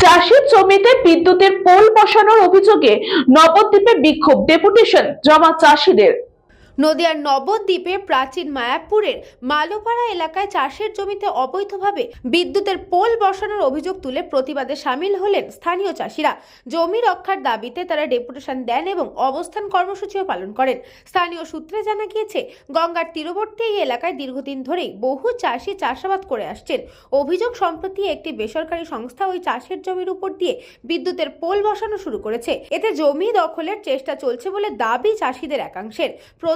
চাষের জমিতে বিদ্যুতের পোল বসানোর অভিযোগে নবদ্বীপে বিক্ষোভ, ডেপুটেশন জমা চাষিদের। নদিয়ার নবদ্বীপে প্রাচীন মায়াপুরের মালোপাড়া এলাকায় চাষের জমিতে অবৈধভাবে বিদ্যুতের পোল বসানোর অভিযোগ তুলে প্রতিবাদে সামিল হলেন স্থানীয় চাষিরা। জমি রক্ষার দাবিতে তারা ডেপুটেশন দেন এবং অবস্থান কর্মসূচিও পালন করেন। স্থানীয় সূত্রে জানা গিয়েছে, গঙ্গার তীরবর্তী এই এলাকায় দীর্ঘদিন ধরেই বহু চাষি চাষাবাদ করে আসছেন। অভিযোগ, সম্প্রতি একটি বেসরকারি সংস্থা ওই চাষের জমির উপর দিয়ে বিদ্যুতের পোল বসানো শুরু করেছে। এতে জমি দখলের চেষ্টা চলছে বলে দাবি চাষিদের একাংশের।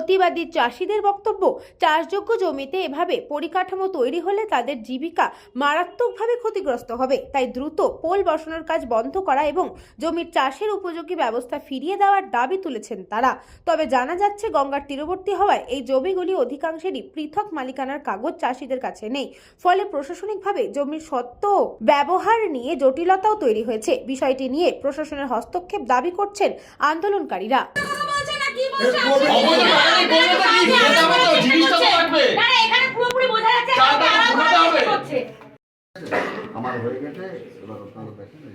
প্রতিবাদী চাষিদের বক্তব্য, চাষযোগ্য জমিতে এভাবে পরিকাঠামো তৈরি হলে তাদের জীবিকা মারাত্মকভাবে ক্ষতিগ্রস্ত হবে। তাই দ্রুত পোল বসানোর কাজ বন্ধ করা এবং জমির চাষের উপযোগী ব্যবস্থা ফিরিয়ে দেওয়ার দাবি তুলেছেন তারা। তবে জানা যাচ্ছে, গঙ্গার তীরবর্তী হওয়ায় এই জমিগুলি অধিকাংশেরই পৃথক মালিকানার কাগজ চাষিদের কাছে নেই। ফলে প্রশাসনিকভাবে জমির স্বত্ব ব্যবহার নিয়ে জটিলতাও তৈরি হয়েছে। বিষয়টি নিয়ে প্রশাসনের হস্তক্ষেপ দাবি করছেন আন্দোলনকারীরা। আমার হয়ে গেছে, এবার আপনারা দেখেন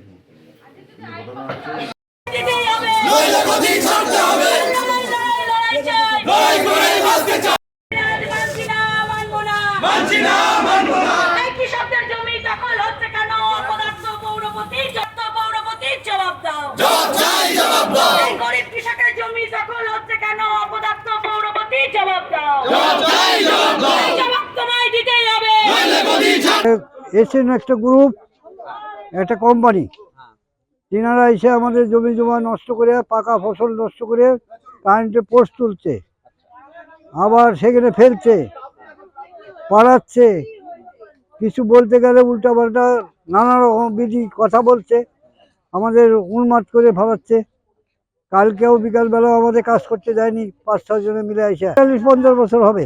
কৃষকদের জমি দখল হচ্ছে কেন? অপদার্থ পৌরপতি, যত পৌরপতির জবাব দাও। গরিব কৃষকের জমি দখল হচ্ছে কেন? অপদার্থ পৌরপতির জবাব দাও। জবাব তোমায় দিতেই হবে। এসেন একটা গ্রুপ, একটা কোম্পানি, তিনারা এসে আমাদের জমি জমা নষ্ট করে, পাকা ফসল নষ্ট করে কারেন্টের পোস্ট তুলছে, আবার সেখানে ফেলছে, পাড়াচ্ছে, কিছু বলতে গেলে উল্টাপাল্টা নানা রকম বিধি কথা বলছে, আমাদের উন্মাদ করে ফেলাচ্ছে। কালকেও বিকালবেলাও আমাদের কাজ করতে যায়নি, 5-6 জনে মিলে এসে 40-50 বছর হবে।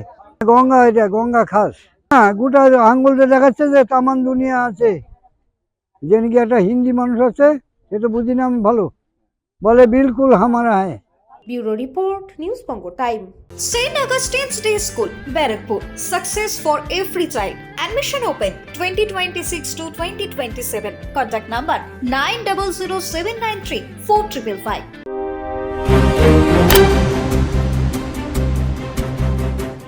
গঙ্গা, এটা গঙ্গা খাস, হ্যাঁ, গোটা আঙ্গুলটা দেখাচ্ছে যে তামান দুনিয়া আছে। যে নাকি একটা হিন্দি মানুষ আছে, সেটা বুঝি না আমি ভালো, বলে বিলকুল হামারা হ্যাঁ। Bureau report, news Banga time. St. Augustine's Day School, Barrackpur. Success for every child. Admission open 2026 to 2027. Contact number 900793 4555.